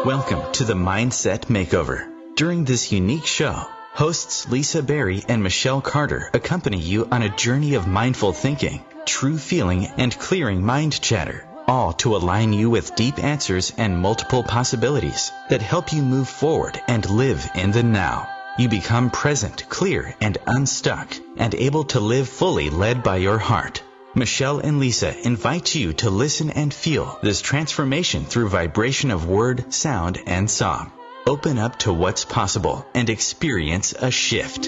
Welcome to the Mindset Makeover. During this unique show, hosts Lisa Berry and Michelle Carter accompany you on a journey of mindful thinking, true feeling, and clearing mind chatter, all to align you with deep answers and multiple possibilities that help you move forward and live in the now. You become present, clear, and unstuck, and able to live fully led by your heart. Michelle and Lisa invite you to listen and feel this transformation through vibration of word, sound, and song. Open up to what's possible and experience a shift.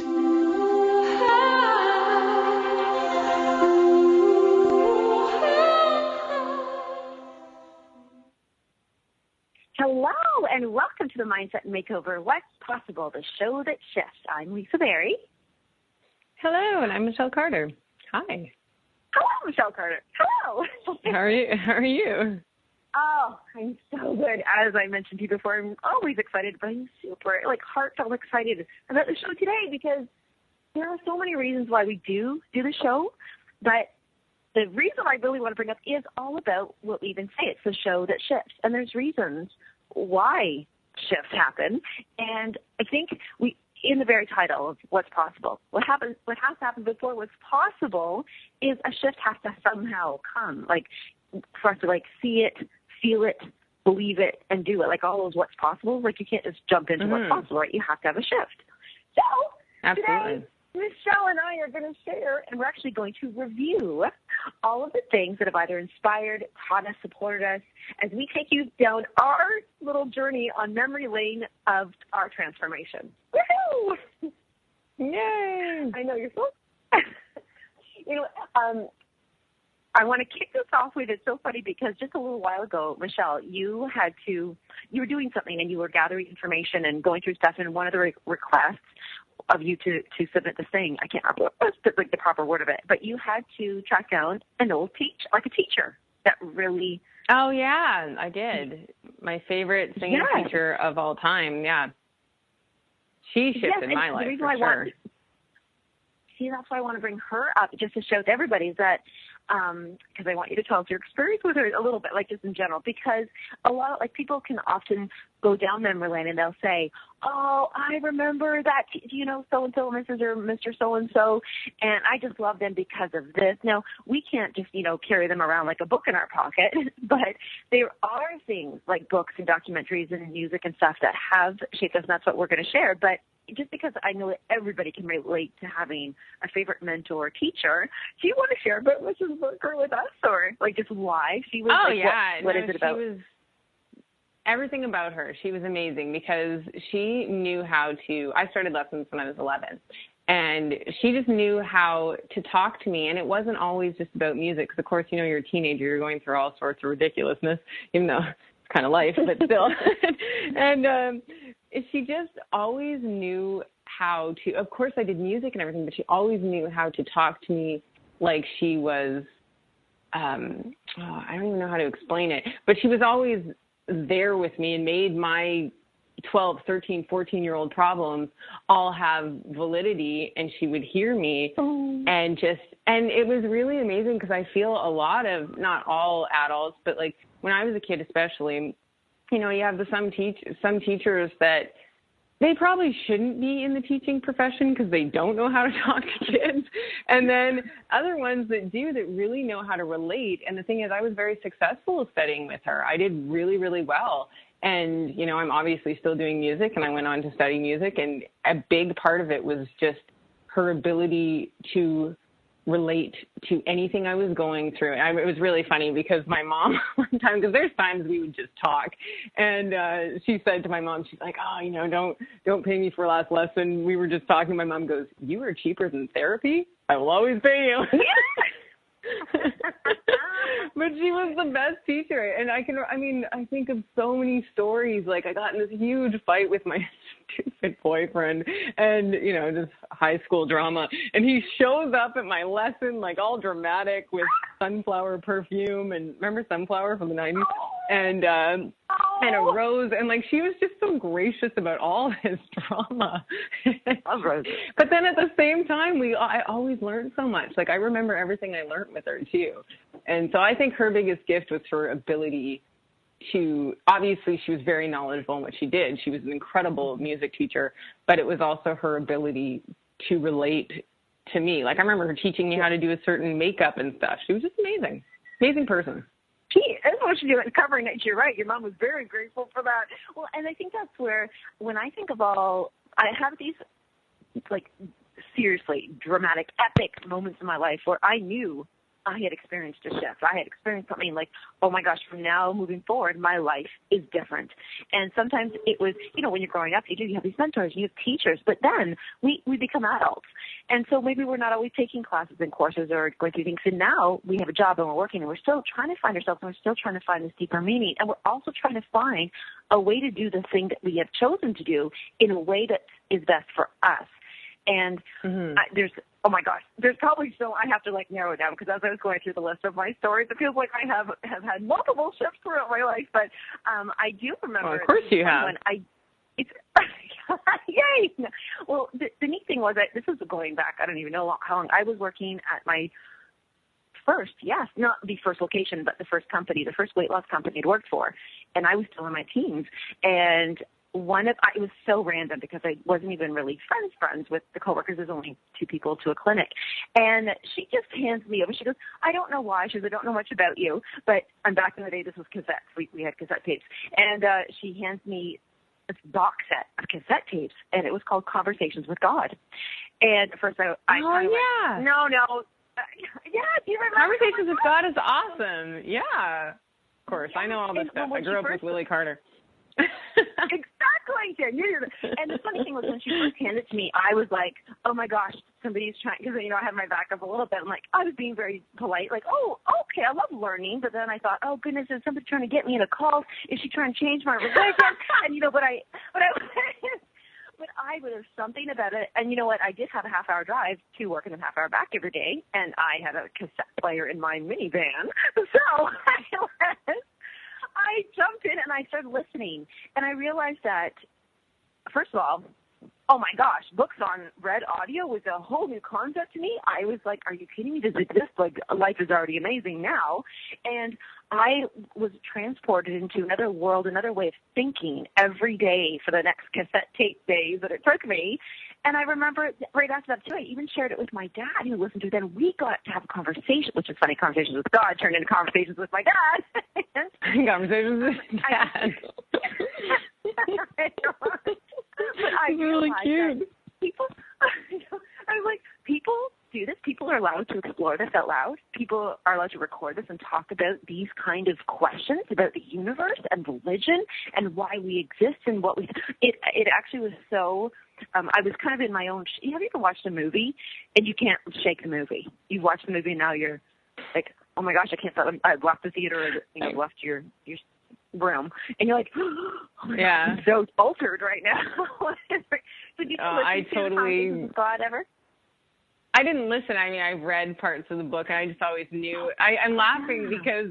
Hello, and welcome to the Mindset Makeover, What's Possible, the show that shifts. I'm Lisa Berry. Hello, and I'm Michelle Carter. Hi. Hello, Michelle Carter. Hello. How are you? Oh, I'm so good. As I mentioned to you before, I'm always excited, but I'm super, heartfelt excited about the show today because there are so many reasons why we do the show, but the reason I really want to bring up is all about what we even say. It's the show that shifts, and there's reasons why shifts happen, and I think in the very title of What's Possible, what has to happen before what's possible is a shift has to somehow come, for us to see it, feel it, believe it, and do it, all those what's possible. You can't just jump into what's possible, right? You have to have a shift. So Absolutely. Today, Michelle and I are going to share, and we're actually going to review all of the things that have either inspired, taught us, supported us, as we take you down our little journey on memory lane of our transformation. Woohoo! Yay! I know you're so. I want to kick this off with, it's so funny because just a little while ago, Michelle, you were doing something and you were gathering information and going through stuff, and one of the requests of you to submit this thing, I can't remember the proper word of it, but you had to track down an old teacher that really... Oh, yeah, I did. My favorite singing teacher of all time, yeah. She shifted my life, for sure. That's why I want to bring her up, just to show to everybody that, because I want you to tell us your experience with her a little bit, just in general, because a lot of, people can often go down memory lane and they'll say, oh, I remember that, so-and-so, Mrs. or Mr. So-and-so, and I just love them because of this. Now, we can't just, carry them around like a book in our pocket, but there are things like books and documentaries and music and stuff that have shaped us, and that's what we're going to share. But just because I know that everybody can relate to having a favorite mentor or teacher, do you want to share about Mrs. Booker with us, or just why she was? Oh, yeah. What is it about? Everything about her. She was amazing because she knew how to. I started lessons when I was 11, and she just knew how to talk to me. And it wasn't always just about music, because of course, you're a teenager, you're going through all sorts of ridiculousness, even though it's kind of life, but still. And she just always knew how to, of course I did music and everything, but she always knew how to talk to me like she was, I don't even know how to explain it, but she was always there with me and made my 12, 13, 14-year-old problems all have validity, and she would hear me and it was really amazing, because I feel a lot of, not all adults, but when I was a kid especially, you have some teachers that they probably shouldn't be in the teaching profession because they don't know how to talk to kids. And then other ones that do, that really know how to relate. And the thing is, I was very successful studying with her. I did really, really well. And, I'm obviously still doing music, and I went on to study music. And a big part of it was just her ability to relate to anything I was going through. It was really funny because my mom one time, because there's times we would just talk, and she said to my mom, she's like, oh, don't pay me for last lesson. We were just talking. My mom goes, you are cheaper than therapy. I will always pay you. But she was the best teacher. And I think of so many stories. I got in this huge fight with my stupid boyfriend, and, just high school drama. And he shows up at my lesson, all dramatic with sunflower perfume. And remember Sunflower from the 90s? And a rose. And, she was just so gracious about all his drama. Love roses. But then at the same time, I always learned so much. I remember everything I learned with her, too. And so I think her biggest gift was her ability obviously she was very knowledgeable in what she did. She was an incredible music teacher, but it was also her ability to relate to me. Like I remember her teaching me how to do a certain makeup and stuff. She was just amazing. Amazing person. That's what you do in covering it. You're right. Your mom was very grateful for that. Well, and I think that's where, when I think of I have these, like, seriously dramatic, epic moments in my life where I knew I had experienced a shift. I had experienced something like, oh my gosh, from now moving forward, my life is different. And sometimes it was, when you're growing up, you have these mentors, you have teachers, but then we become adults. And so maybe we're not always taking classes and courses or going through things. And now we have a job and we're working and we're still trying to find ourselves and we're still trying to find this deeper meaning. And we're also trying to find a way to do the thing that we have chosen to do in a way that is best for us. And oh my gosh, there's probably still, I have to narrow it down, because as I was going through the list of my stories, it feels like I have had multiple shifts throughout my life. But I do remember. Well, of course you have. Yay! Well, the neat thing was that this is going back, I don't even know how long. I was working at my not the first location, but the first company, the first weight loss company I'd worked for. And I was still in my teens. And it was so random because I wasn't even really friends with the coworkers. There's only 2 people to a clinic. And she just hands me over. She goes, I don't know why. She goes, I don't know much about you, but back in the day, this was cassettes. We had cassette tapes. And she hands me this box set of cassette tapes, and it was called Conversations with God. And at first I went, no. Yeah, do you remember? Conversations with God is awesome. Yeah, of course. Yeah. I know all this stuff. I grew up with Willie Carter. Exactly. And the funny thing was, when she first handed it to me, I was like, oh my gosh, somebody's trying, because I had my back up a little bit. I'm like, I was being very polite, like, oh, okay, I love learning. But then I thought, oh goodness, is somebody trying to get me in a cult? Is she trying to change my religion? And but I would have something about it. And you know what? I did have a half-hour drive to work and a half-hour back every day, and I had a cassette player in my minivan. So I jumped in and I started listening, and I realized that, first of all, oh my gosh, books on read audio was a whole new concept to me. I was like, are you kidding me? Does it exist? Like, life is already amazing now. And I was transported into another world, another way of thinking every day for the next cassette tape days that it took me. And I remember right after that, too, I even shared it with my dad, who listened to it. Then we got to have a conversation, which is funny. Conversations with God turned into conversations with my dad. Conversations with dad. It's really cute. People, I was like, people do this. People are allowed to explore this out loud. People are allowed to record this and talk about these kind of questions about the universe and religion and why we exist and what we. It actually was so. I was kind of in my own. Have you ever watched a movie and you can't shake the movie? You've watched the movie and now you're like, oh my gosh, I can't. I've left the theater. Or, left your room, and you're like, oh my God, I'm so altered right now. So did you listen to Conversations with God ever? I didn't listen. I mean, I've read parts of the book, and I just always knew. I'm laughing because,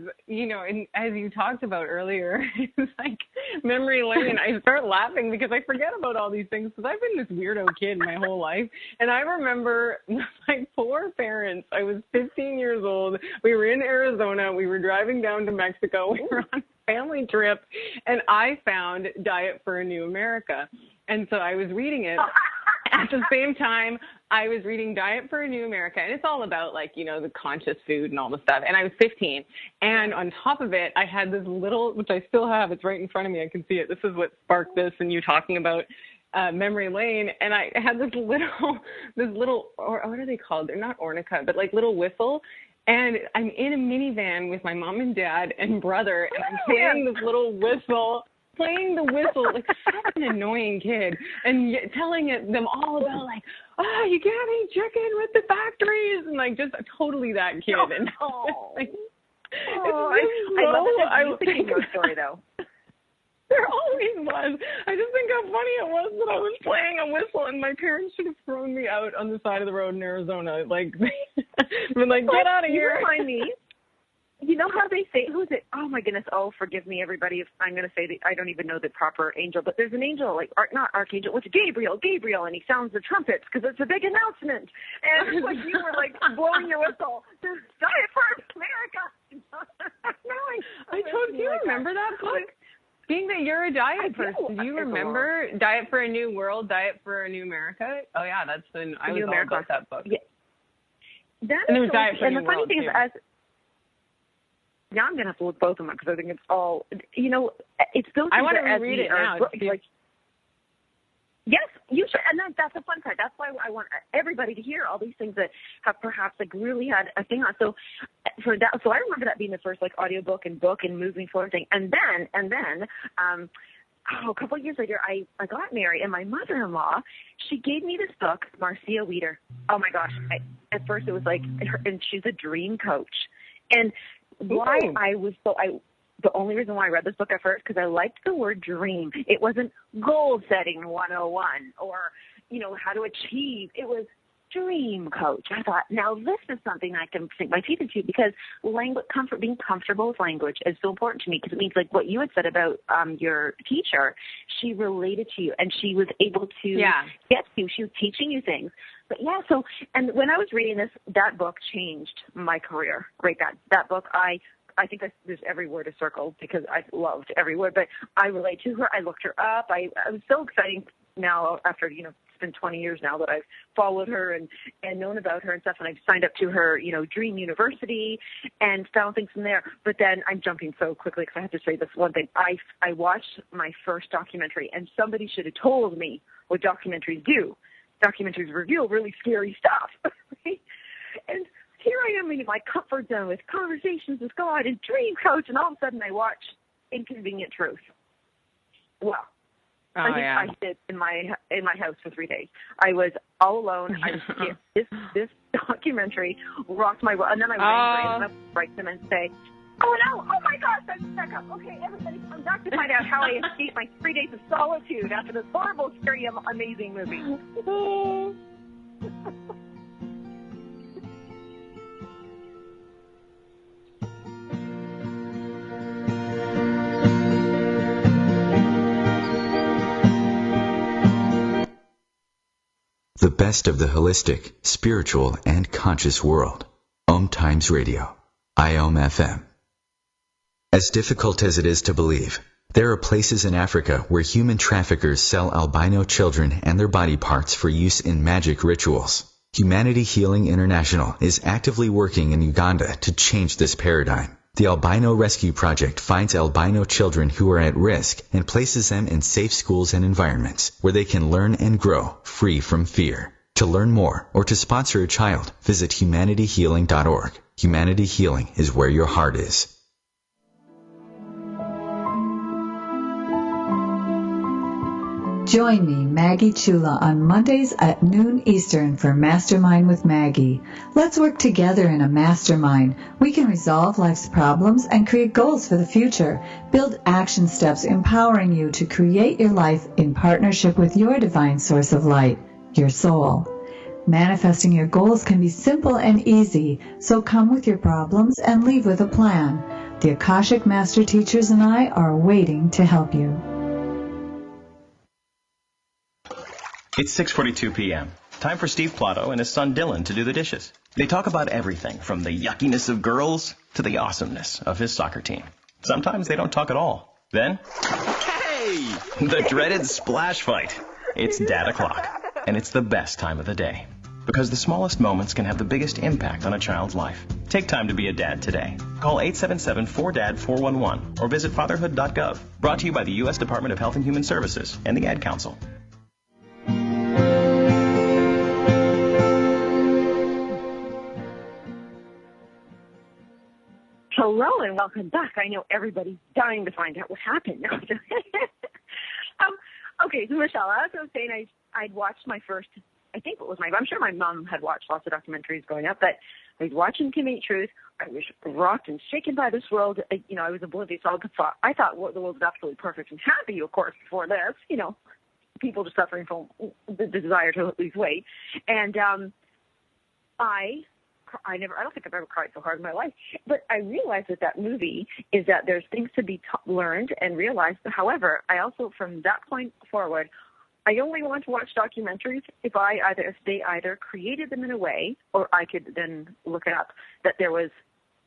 as you talked about earlier, it's like memory lane. I start laughing because I forget about all these things, because I've been this weirdo kid my whole life. And I remember my poor parents. I was 15 years old. We were in Arizona. We were driving down to Mexico. We were on a family trip, and I found Diet for a New America. And so I was reading it. At the same time, I was reading Diet for a New America, and it's all about, the conscious food and all the stuff. And I was 15. And on top of it, I had this little, which I still have, it's right in front of me, I can see it. This is what sparked this, and you talking about memory lane. And I had this little, or what are they called? They're not ornica, but little whistle. And I'm in a minivan with my mom and dad and brother, and I'm playing this little whistle. Playing the whistle like such an annoying kid, and telling them all about you can't eat chicken with the factories, and just totally that kid. And I love that there's music in your story though. There always was. I just think how funny it was that I was playing a whistle, and my parents should have thrown me out on the side of the road in Arizona. Been like, get out of here. You remind me. You know how they say, who is it? Oh, my goodness. Oh, forgive me, everybody, if I'm going to say that I don't even know the proper angel, but there's an angel, not archangel, it's Gabriel, and he sounds the trumpets because it's a big announcement. And it's like you were, blowing your whistle. There's Diet for America. I told you remember that book? Being that you're a diet person, do you remember Diet for a New World, Diet for a New America? Oh yeah, I was all about that book. Yeah. That and is there was Diet for a New And the funny World thing too. is, now I'm going to have to look both of them up because I think it's all, it's those things I want to that reread it now. Yes, you should. And that's the fun part. That's why I want everybody to hear all these things that have perhaps really had a thing on. So I remember that being the first audiobook and book and moving forward thing. And then a couple of years later, I got married, and my mother-in-law, she gave me this book, Marcia Wieder. Oh my gosh. At first it was and she's a dream coach. And why the only reason why I read this book at first, because I liked the word dream. It wasn't goal setting 101 or, how to achieve. It was dream coach. I thought, now this is something I can sink my teeth into, because being comfortable with language is so important to me, because it means what you had said about your teacher, she related to you and she was able to get to you. She was teaching you things. But and when I was reading that book changed my career. Right. That book, I think there's every word is circled because I loved every word, but I relate to her. I looked her up. I was so exciting now after, it's been 20 years now that I've followed her and known about her and stuff. And I've signed up to her, Dream University and found things from there. But then I'm jumping so quickly because I have to say this one thing. I watched my first documentary, and somebody should have told me what documentaries do. Documentaries reveal really scary stuff. Right? And here I am in my comfort zone with Conversations with God and Dream Coach, and all of a sudden I watch Inconvenient Truth. Well, I did in my house for 3 days. I was all alone. This documentary rocked my world, and then I was angry, and I write them and say, "Oh no! Oh my gosh! That's back up. Okay, everybody, I'm back to find out how I escaped my 3 days of solitude after this horrible, scary, amazing movie." The best of the holistic, spiritual, and conscious world. OMTimes Radio. IOM FM. As difficult as it is to believe, there are places in Africa where human traffickers sell albino children and their body parts for use in magic rituals. Humanity Healing International is actively working in Uganda to change this paradigm. The Albino Rescue Project finds albino children who are at risk and places them in safe schools and environments where they can learn and grow free from fear. To learn more or to sponsor a child, visit humanityhealing.org. Humanity Healing is where your heart is. Join me, Maggie Chula, on Mondays at noon Eastern for Mastermind with Maggie. Let's work together in a mastermind. We can resolve life's problems and create goals for the future. Build action steps empowering you to create your life in partnership with your divine source of light, your soul. Manifesting your goals can be simple and easy, so come with your problems and leave with a plan. The Akashic Master Teachers and I are waiting to help you. It's 6:42 p.m. Time for Steve Plato and his son Dylan to do the dishes. They talk about everything from the yuckiness of girls to the awesomeness of his soccer team. Sometimes they don't talk at all. Then, hey! The dreaded splash fight. It's Dad o'clock, and it's the best time of the day. Because the smallest moments can have the biggest impact on a child's life. Take time to be a dad today. Call 877-4DAD-411 or visit fatherhood.gov. Brought to you by the U.S. Department of Health and Human Services and the Ad Council. Hello and welcome back. I know everybody's dying to find out what happened. Okay, so Michelle, as I was saying, I'd watched my first, I'm sure my mom had watched lots of documentaries growing up, but I was watching Inconvenient Truth. I was rocked and shaken by this world. I was oblivious. I thought the world was absolutely perfect and happy, of course, before this. People just suffering from the desire to lose weight. And I don't think I've ever cried so hard in my life. But I realized that movie is that there's things to be learned and realized. However, I also, from that point forward, I only want to watch documentaries if they either created them in a way, or I could then look it up, that there was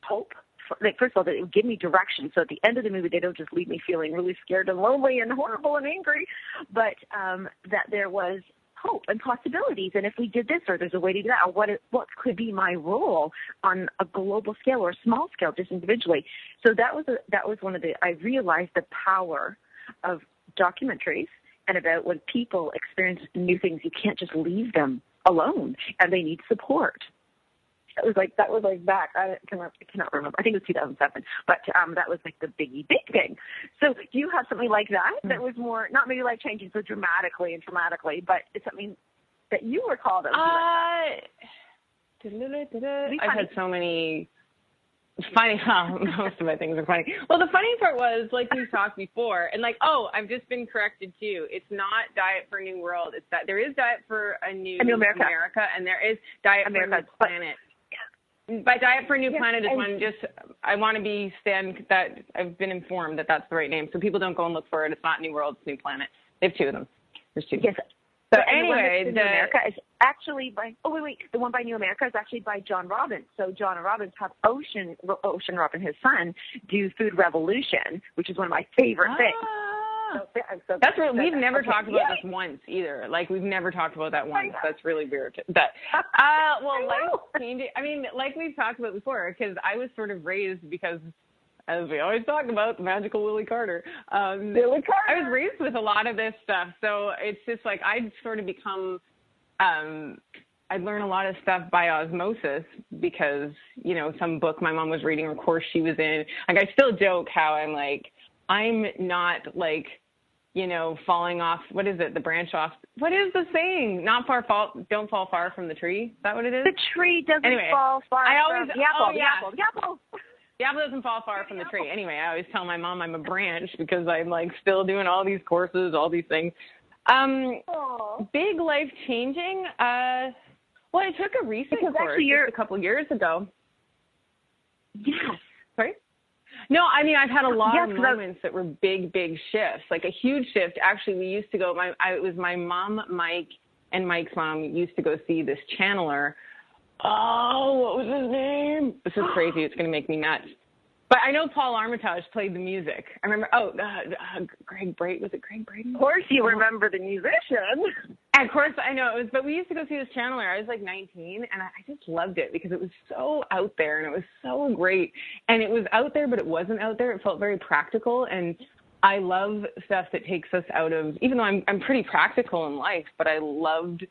hope like, first of all, that it would give me direction. So at the end of the movie, they don't just leave me feeling really scared and lonely and horrible and angry, but that there was hope and possibilities. And if we did this, or there's a way to do that, or what could be my role on a global scale or a small scale, just individually. So that was one of I realized the power of documentaries and about when people experience new things, you can't just leave them alone, and they need support. That was like back. I cannot remember. I think it was 2007. But that was like the big thing. So do you have something like that was more, not maybe life changing so dramatically, but it's something that you were called out to? I've had so many funny. Most of my things are funny. Well, the funny part was, like we talked before, and like, I've just been corrected too. It's not Diet for a New World. It's that there is Diet for a New America, and there is Diet for a New Planet. By Diet for a New Planet is when I want to that I've been informed that that's the right name. So people don't go and look for it. It's not New World, it's New Planet. They have two of them. There's two. Yes. So anyway, the New America is actually by, the one by New America is actually by John Robbins. So John and Robbins have Ocean Robin, his son, do Food Revolution, which is one of my favorite things. That's real. We've never talked about this once either. Like, we've never talked about that once. That's really weird. Life changing. I mean, like we've talked about before, because I was sort of raised because, as we always talk about, the magical Lily Carter. I was raised with a lot of this stuff, so it's just like I'd sort of become. I'd learn a lot of stuff by osmosis because, some book my mom was reading or course she was in. Like, I still joke how I'm not like, falling off. What is it? The branch off. What is the saying? Don't fall far from the tree. Is that what it is? The tree doesn't fall far from the apple. The apple. The apple doesn't fall far from the tree. Anyway, I always tell my mom I'm a branch because I'm like still doing all these courses, all these things. Big life changing. I took a recent course just a couple years ago. Yes. Sorry? No, I mean, I've had a lot of moments that were big shifts, like a huge shift. Actually, we used to go, it was my mom, Mike, and Mike's mom used to go see this channeler. Oh, what was his name? This is crazy. It's going to make me nuts. But I know Paul Armitage played the music. I remember, Greg Brady. Was it Greg Brady? Of course you remember the musician. Of course I know. But we used to go see this channeler. I was like 19, and I just loved it because it was so out there, and it was so great. And it was out there, but it wasn't out there. It felt very practical, and I love stuff that takes us out of, even though I'm pretty practical in life, but I loved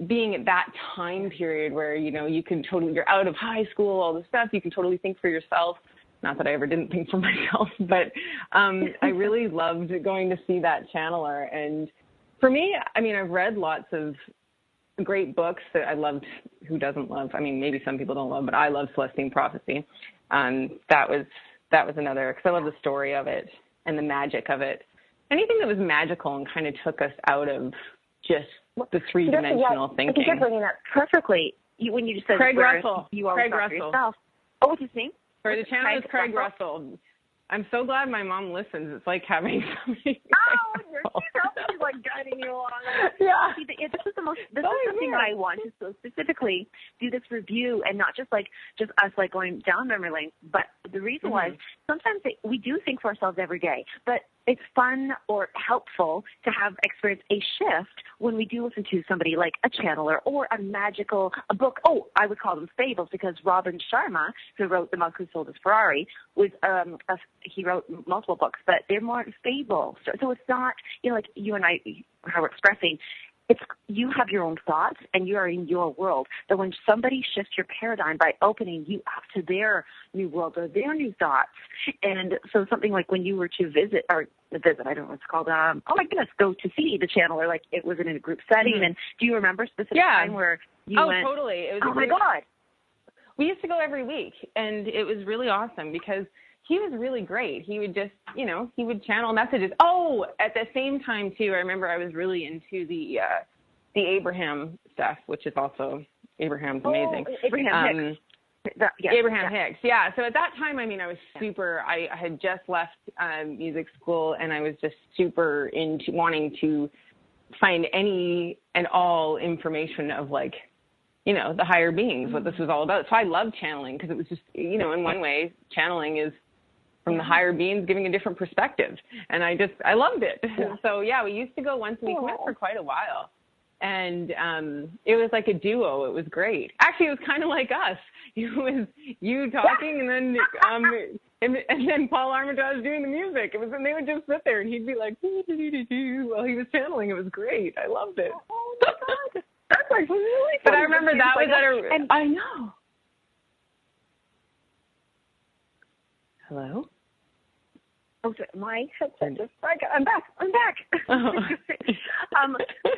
being at that time period where, you can you're out of high school, all this stuff, you can totally think for yourself. Not that I ever didn't think for myself, but I really loved going to see that channeler. And for me, I mean, I've read lots of great books that I loved. Who doesn't love? I mean, maybe some people don't love, but I love Celestine Prophecy. That was another, because I love the story of it and the magic of it. Anything that was magical and kind of took us out of just the three-dimensional thinking. I think you're bringing that perfectly. When you just said Craig Russell. You always Craig Russell. Yourself. Oh, what's his name? For the channel is Craig Russell. I'm so glad my mom listens. It's like having somebody. She's like guiding you along. Yeah. See, this is something that I want to so specifically do this review, and not just us like going down memory lane. But the reason why is sometimes we do think for ourselves every day, but it's fun or helpful to have experience a shift when we do listen to somebody like a channeler or a book. Oh, I would call them fables, because Robin Sharma, who wrote The Monk Who Sold His Ferrari, was he wrote multiple books, but they're more fables. So it's not, like you and I, how we're expressing, it's you have your own thoughts and you are in your world. But when somebody shifts your paradigm by opening you up to their new world or their new thoughts, and so something like when you were to visit, I don't know what it's called, go to see the channeler, like it was in a group setting. And do you remember a specific time where you went? Oh, totally. It was oh my God. We used to go every week, and it was really awesome because he was really great. He would just, he would channel messages. Oh, at the same time, too, I remember I was really into the Abraham stuff, which is also, Abraham's amazing. Abraham Hicks. Abraham Hicks, yeah. So at that time, I mean, I was I had just left music school, and I was just super into wanting to find any and all information of, like, the higher beings, what this was all about. So I love channeling because it was just, in one way, channeling is from the higher beings giving a different perspective. And I loved it. Yeah. So yeah, we used to go once a week. We went for quite a while. And it was like a duo. It was great. Actually, it was kind of like us. It was you talking, and then and then Paul Armitage doing the music. It was, and they would just sit there, and he'd be like, while he was channeling. It was great. I loved it. Oh my God, that's like really funny. But I remember that was at a. I know. Hello. Oh, my headset just. I'm back. Oh.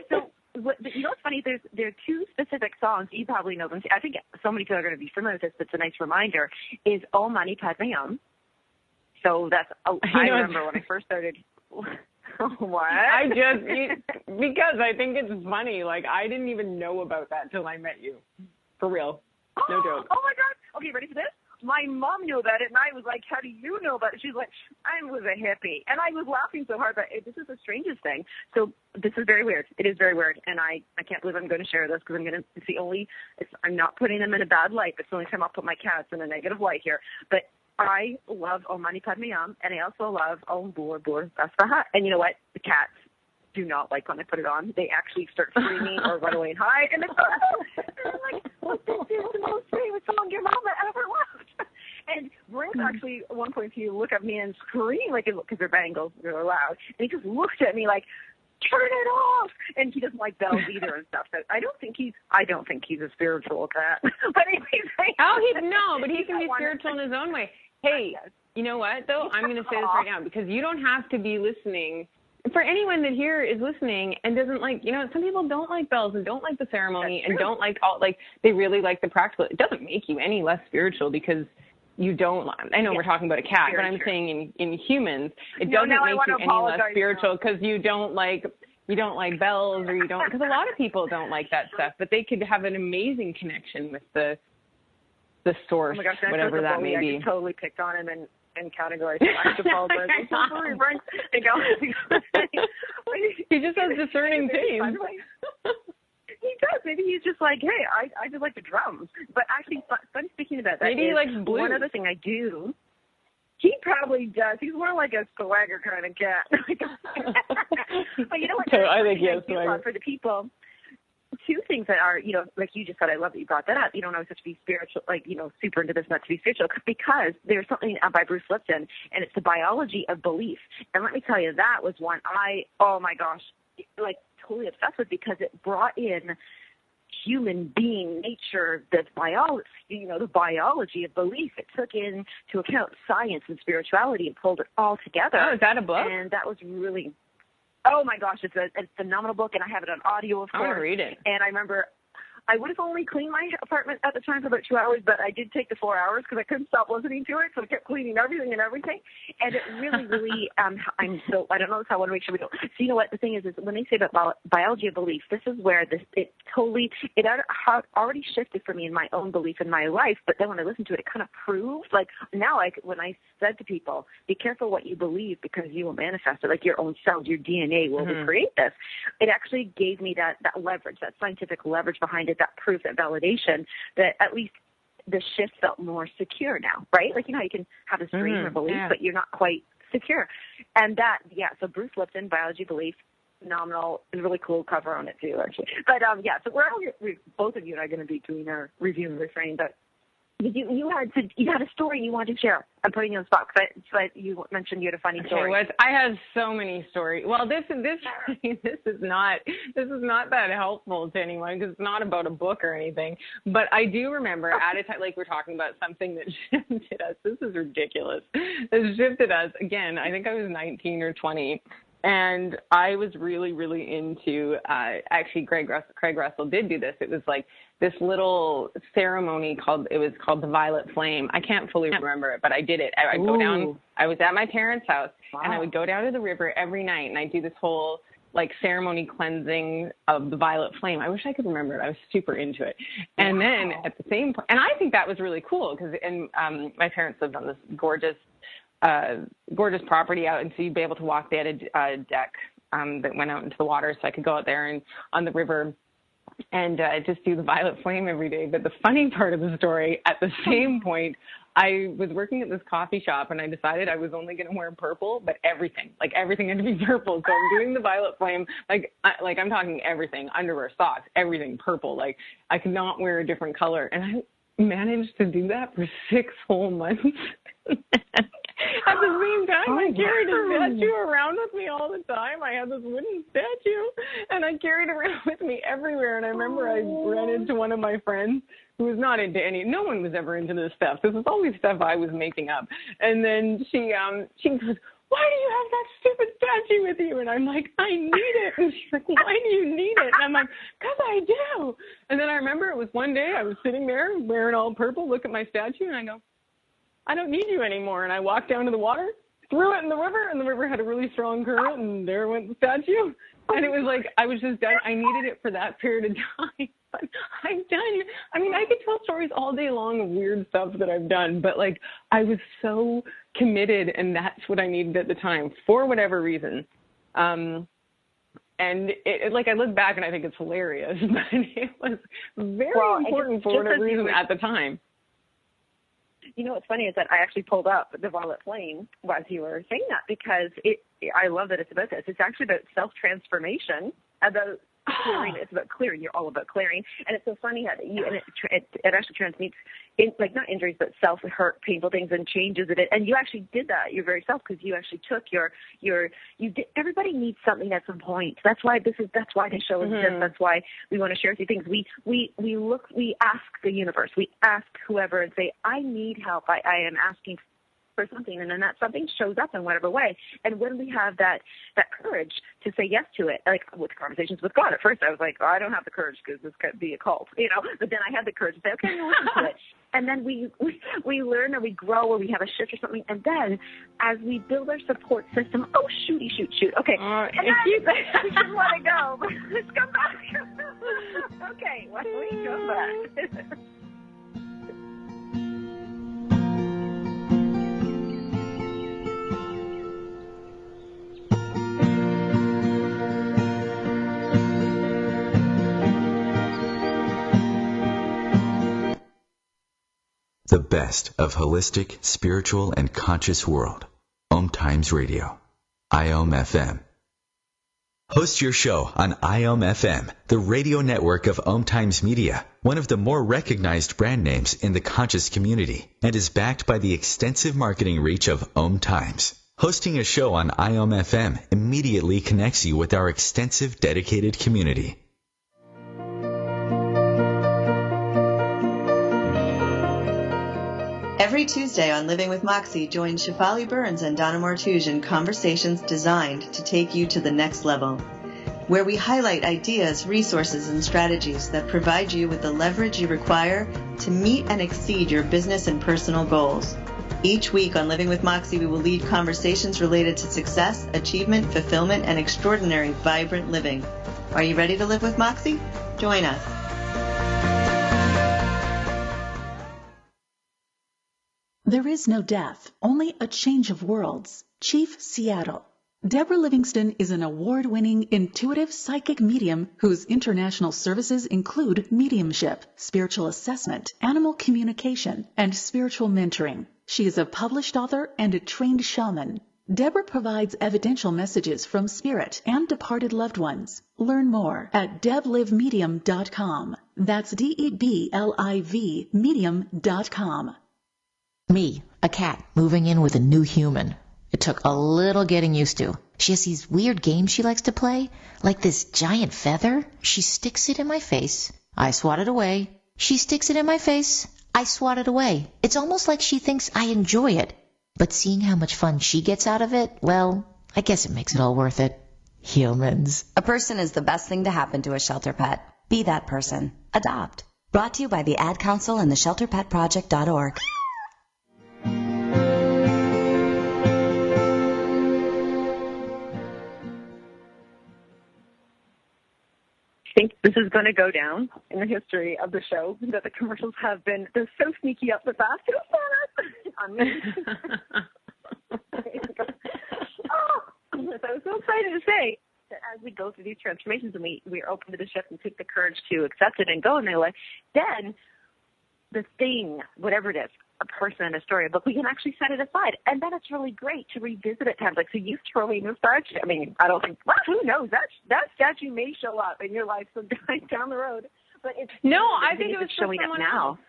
So. What's funny? There are two specific songs. You probably know them. I think so many people are going to be familiar with this, but it's a nice reminder. Is Om Mani Padme Hum. So that's. I remember when I first started. What? Because I think it's funny. Like, I didn't even know about that till I met you. For real. No joke. Oh my God. Okay, ready for this? My mom knew about it, and I was like, how do you know about it? She's like, I was a hippie. And I was laughing so hard, but this is the strangest thing. So this is very weird. It is very weird, and I can't believe I'm going to share this because I'm not putting them in a bad light. It's the only time I'll put my cats in a negative light here. But I love Om Mani Padme Hum, and I also love Om Bur Bur Basvaha. And you know what? The cats do not like when I put it on. They actually start screaming or run away and hide. And they're like, this is the most famous song your mama ever loved. And Brink's actually, at one point, he look at me and scream, like, because they're bangles, they're loud. And he just looked at me like, turn it off. And he doesn't like bells either and stuff. So I don't think he's a spiritual cat. But anyways, but he can be spiritual in his own way. Hey, you know what, though? I'm going to say this right now, because you don't have to be listening. For anyone that here is listening and doesn't like, some people don't like bells and don't like the ceremony and don't like they really like the practical. It doesn't make you any less spiritual because you don't. I know we're talking about a cat, but I'm saying in humans, it doesn't make you any less spiritual because you don't like bells or you don't, because a lot of people don't like that stuff, but they could have an amazing connection with the source, whatever that may be. I totally picked on him and categories. So I apologize. I'm so sorry, Frank. He just has discerning taste. He does. Maybe he's just like, hey, I just like the drums. But actually, funny speaking about that, maybe he likes blues. One other thing I do. He probably does. He's more like a swagger kind of cat. But you know what? So I think he has swagger. For the people. Two things that are, like you just said, I love that you brought that up. You don't always have to be spiritual, super into this not to be spiritual, because there's something by Bruce Lipton, and it's the biology of belief. And let me tell you, that was one oh my gosh, totally obsessed with, because it brought in human being nature, the biology of belief. It took into account science and spirituality and pulled it all together. Oh, is that a book? And that was really... Oh my gosh, it's a phenomenal book, and I have it on audio, of course. I want to read it. And I remember I would have only cleaned my apartment at the time for about 2 hours, but I did take the 4 hours because I couldn't stop listening to it, so I kept cleaning everything. And it really, I don't know how I want to make sure we don't. So you know what, the thing is when they say about biology of belief, this is where it had already shifted for me in my own belief in my life, but then when I listened to it, it kind of proved, now when I said to people, be careful what you believe because you will manifest it, like your own cells, your DNA will recreate this. It actually gave me that leverage, that scientific leverage behind it, that proof, that validation, that at least the shift felt more secure now, right? Like, you can have a dream or belief, but you're not quite secure. And so Bruce Lipton, Biology Belief, phenomenal. There's a really cool cover on it too, actually. But both of you and I are going to be doing our review and refrain, but you had a story you wanted to share. I'm putting you on the spot, but you mentioned you had a funny story. I have so many stories. Well, this is not that helpful to anyone because it's not about a book or anything. But I do remember at a time, like we're talking about something that shifted us. This is ridiculous. It shifted us again. I think I was 19 or 20. And I was really, really into, actually, Craig Russell did do this. It was like this little ceremony called the Violet Flame. I can't fully remember it, but I did it. I'd go down, I was at my parents' house, and I would go down to the river every night, and I'd do this whole, ceremony cleansing of the Violet Flame. I wish I could remember it. I was super into it. And then at the same point, and I think that was really cool, because my parents lived on this gorgeous property out, and so you'd be able to walk. They had a deck that went out into the water, so I could go out there and on the river and just do the violet flame every day. But the funny part of the story, at the same point, I was working at this coffee shop, and I decided I was only going to wear purple, but everything had to be purple. So I'm doing the violet flame, I'm talking everything, underwear, socks, everything purple. Like, I could not wear a different color. And I managed to do that for 6 whole months. At the same time, I carried a statue around with me all the time. I had this wooden statue, and I carried it around with me everywhere. And I remember I ran into one of my friends who was not into no one was ever into this stuff. This was always stuff I was making up. And then she goes, "Why do you have that stupid statue with you?" And I'm like, "I need it." And she's like, "Why do you need it?" And I'm like, "'Cause I do." And then I remember it was one day I was sitting there wearing all purple, look at my statue, and I go, "I don't need you anymore." And I walked down to the water, threw it in the river, and the river had a really strong current, and there went the statue. And it was like, I was just done. I needed it for that period of time. But I'm done. I mean, I could tell stories all day long of weird stuff that I've done, but like, I was so committed, and that's what I needed at the time for whatever reason. And it like, I look back and I think it's hilarious, but it was very important for whatever reason at the time. You know what's funny is that I actually pulled up the violet flame as you were saying that, because I love that it's about this. It's actually about self-transformation, about clearing. It's about clearing. You're all about clearing. And it's so funny how it actually transmutes, not injuries, but self-hurt, painful things, and changes it. And you actually did that your very self, because you actually took everybody needs something at some point. That's why the show is this. That's why we want to share a few things. We ask the universe, we ask whoever and say, I need help. I am asking for something, and then that something shows up in whatever way. And when we have that courage to say yes to it, like with conversations with God, at first I was like, I don't have the courage because this could be a cult, but then I had the courage to say, okay, we'll listen to it. And then we learn, or we grow, or we have a shift or something. And then as we build our support system, shoot. Okay. And then we just want to go. Let's come back. Okay, why don't we go back? The best of holistic, spiritual, and conscious world. OMTimes Radio. IOM FM. Host your show on IOM FM, the radio network of OMTimes Media, one of the more recognized brand names in the conscious community, and is backed by the extensive marketing reach of OMTimes. Hosting a show on IOM FM immediately connects you with our extensive, dedicated community. Every Tuesday on Living with Moxie, join Shefali Burns and Donna Martouge in conversations designed to take you to the next level, where we highlight ideas, resources, and strategies that provide you with the leverage you require to meet and exceed your business and personal goals. Each week on Living with Moxie, we will lead conversations related to success, achievement, fulfillment, and extraordinary, vibrant living. Are you ready to live with Moxie? Join us. There is no death, only a change of worlds. Chief Seattle. Deborah Livingston is an award-winning intuitive psychic medium whose international services include mediumship, spiritual assessment, animal communication, and spiritual mentoring. She is a published author and a trained shaman. Deborah provides evidential messages from spirit and departed loved ones. Learn more at deblivemedium.com. That's DEBLIV medium.com. Me, a cat, moving in with a new human. It took a little getting used to. She has these weird games she likes to play, like this giant feather. She sticks it in my face. I swat it away. She sticks it in my face. I swat it away. It's almost like she thinks I enjoy it. But seeing how much fun she gets out of it, well, I guess it makes it all worth it. Humans. A person is the best thing to happen to a shelter pet. Be that person. Adopt. Brought to you by the Ad Council and the ShelterPetProject.org. I think this is going to go down in the history of the show, that the commercials have been, they're so sneaky up the fast. On me. I was so excited to say that as we go through these transformations, and we are open to the shift and take the courage to accept it and go. And they're like, then the thing, whatever it is, a person, a story, a book, we can actually set it aside. And then it's really great to revisit it times. Like, so you throw in a statue. I mean, I don't think, well, who knows? That statue may show up in your life sometime down the road. But it's I think it was showing up now. Else.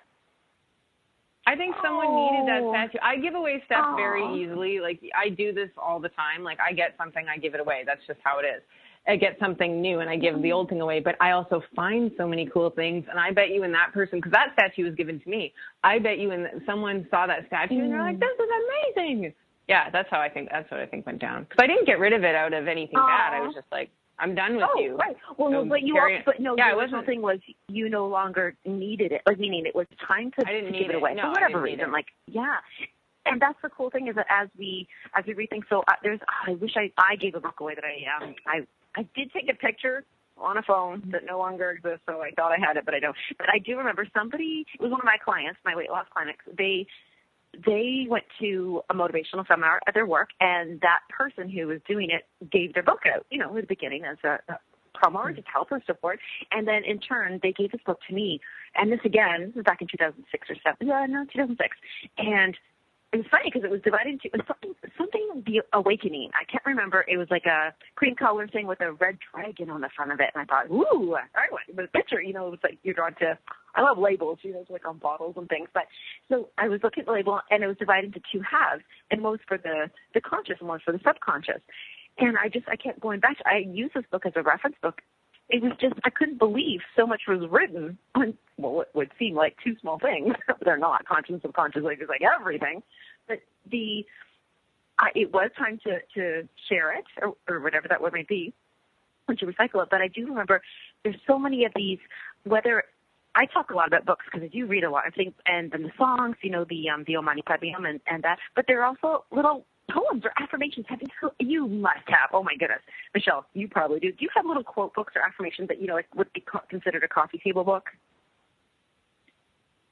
I think someone needed that statue. I give away stuff very easily. Like, I do this all the time. Like, I get something, I give it away. That's just how it is. I get something new and I give the old thing away, but I also find so many cool things. And I bet you in that person, because that statue was given to me, I bet you someone saw that statue and they're like, this is amazing. Yeah, that's what I think went down. Because I didn't get rid of it out of anything bad. I was just like, I'm done with you. Right. Well, no, but the original thing was you no longer needed it. Like, meaning it was time to give it away for whatever reason. Like, yeah. And that's the cool thing is that as we rethink, so I wish I gave a book away that I did take a picture on a phone that no longer exists, so I thought I had it, but I don't. But I do remember somebody, it was one of my clients, my weight loss clinics, they went to a motivational seminar at their work, and that person who was doing it gave their book out, at the beginning as a promo or just help or support. And then in turn, they gave this book to me. And this was back in 2006 or 2006. And it was funny because it was divided into something the awakening. I can't remember. It was like a cream color thing with a red dragon on the front of it. And I thought, ooh, I went with a picture. It was like you're drawn to. I love labels, it's like on bottles and things. But so I was looking at the label, and it was divided into two halves, and most for the conscious and most for the subconscious. And I kept going back. I used this book as a reference book. It was just, I couldn't believe so much was written on, what would seem like two small things. They're not, conscious and subconscious, like it's like everything. But it was time to share it, or whatever that word might be, and to recycle it. But I do remember there's so many of these, whether I talk a lot about books because I do read a lot, I think, and then the songs, the OMTimes and that. But there are also little poems or affirmations. You must have. Oh my goodness, Michelle, you probably do. Do you have little quote books or affirmations that would be considered a coffee table book?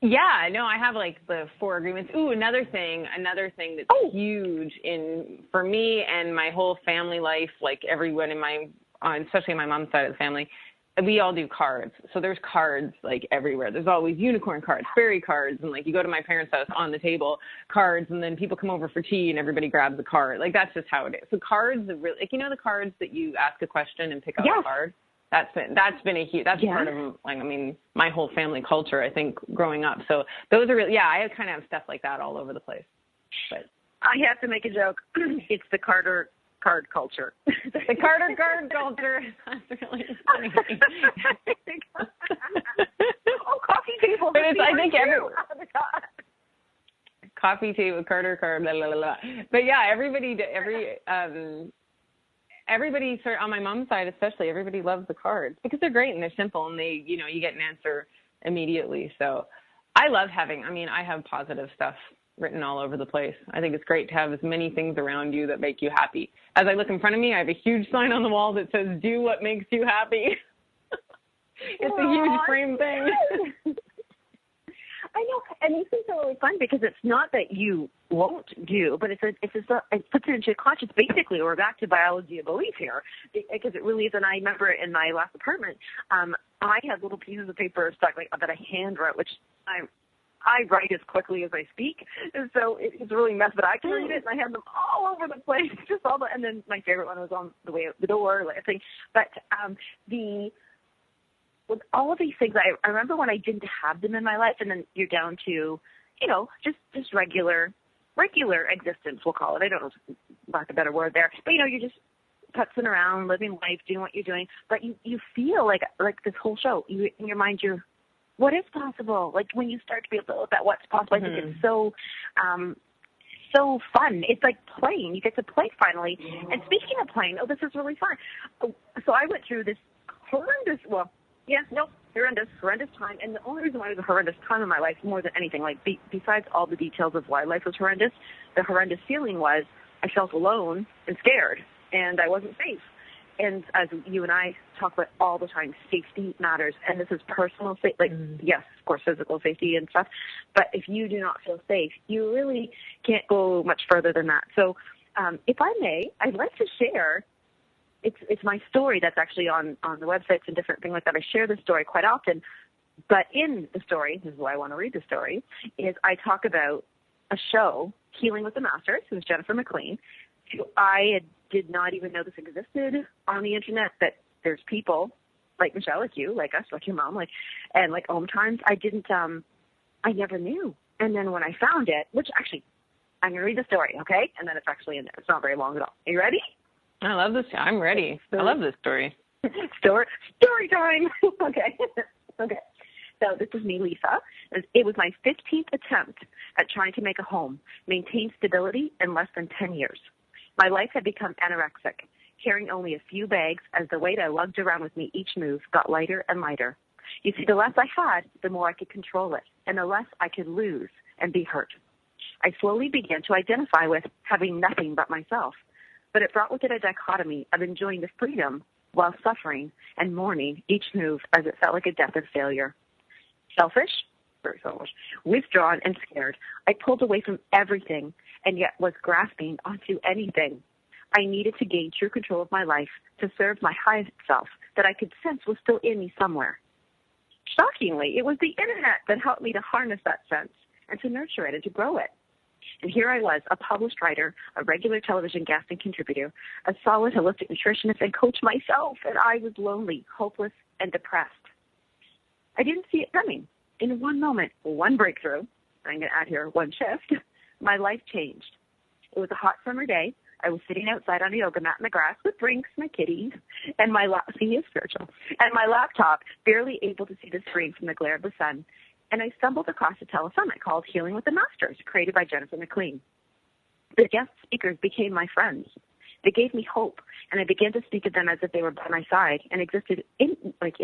Yeah, no, I have like the 4 agreements. Ooh, another thing that's huge for me and my whole family life. Like everyone especially my mom's side of the family, we all do cards. So there's cards like everywhere. There's always unicorn cards, fairy cards, and like you go to my parents' house on the table, cards, and then people come over for tea and everybody grabs a card. Like that's just how it is. So cards are really, like, the cards that you ask a question and pick out a card. That's been a huge, part of, like, I mean, my whole family culture, I think, growing up. So those are really, I kind of have stuff like that all over the place. But I have to make a joke. It's the Carter card culture. The Carter card culture. That's really funny. Coffee table. But I think coffee table, Carter card, blah, blah, blah. But yeah, everybody sort of, on my mom's side especially, everybody loves the cards because they're great and they're simple and they, you get an answer immediately. So I love I have positive stuff written all over the place. I think it's great to have as many things around you that make you happy. As I look in front of me, I have a huge sign on the wall that says, do what makes you happy. It's a huge frame thing. I know, and these things are really fun because it's not that you won't do, but it puts it into conscious. Basically, we're back to biology of belief here because it really is. And I remember in my last apartment, I had little pieces of paper stuck that I handwrote, which I write as quickly as I speak, and so it's really messy. But I can read it, and I have them all over the place, and then my favorite one was on the way out the door, I think. But with all of these things, I remember when I didn't have them in my life, and then you're down to, just regular existence, we'll call it. I don't know, lack of a better word there. But, you're just putzing around, living life, doing what you're doing. But you feel like this whole show, in your mind, what is possible? Like when you start to be able to look at what's possible, I think it's so fun. It's like playing. You get to play finally. And speaking of playing, this is really fun. So I went through this horrendous time. And the only reason why it was a horrendous time in my life, more than anything, like besides all the details of why life was horrendous, the horrendous feeling was I felt alone and scared, and I wasn't safe. And as you and I talk about all the time, safety matters. And this is personal safety, yes, of course, physical safety and stuff. But if you do not feel safe, you really can't go much further than that. So if I may, I'd like to share it's my story that's actually on the websites and different things like that. I share this story quite often. But in the story, this is why I want to read the story, is I talk about a show, Healing with the Masters, who's Jennifer McLean, who I did not even know this existed on the internet, that there's people like Michelle, like you, like us, like your mom, and like OMTimes. I never knew. And then when I found it, which actually, I'm going to read the story, okay? And then it's actually in there. It's not very long at all. Are you ready? I love this. I'm ready. I love this story. Story time. Okay. Okay. So this is me, Lisa. It was my 15th attempt at trying to make a home, maintain stability in less than 10 years. My life had become anorexic, carrying only a few bags as the weight I lugged around with me each move got lighter and lighter. You see, the less I had, the more I could control it, and the less I could lose and be hurt. I slowly began to identify with having nothing but myself, but it brought with it a dichotomy of enjoying the freedom while suffering and mourning each move as it felt like a death of failure. Selfish, very selfish, withdrawn and scared, I pulled away from everything and yet was grasping onto anything. I needed to gain true control of my life to serve my highest self that I could sense was still in me somewhere. Shockingly, it was the internet that helped me to harness that sense and to nurture it and to grow it. And here I was, a published writer, a regular television guest and contributor, a solid holistic nutritionist and coach myself, and I was lonely, hopeless, and depressed. I didn't see it coming. In one moment, one breakthrough, I'm going to add here one shift, my life changed. It was a hot summer day. I was sitting outside on a yoga mat in the grass with drinks, my kitties, and my laptop, barely able to see the screen from the glare of the sun. And I stumbled across a telesummit called Healing with the Masters, created by Jennifer McLean. The guest speakers became my friends. They gave me hope, and I began to speak of them as if they were by my side and existed in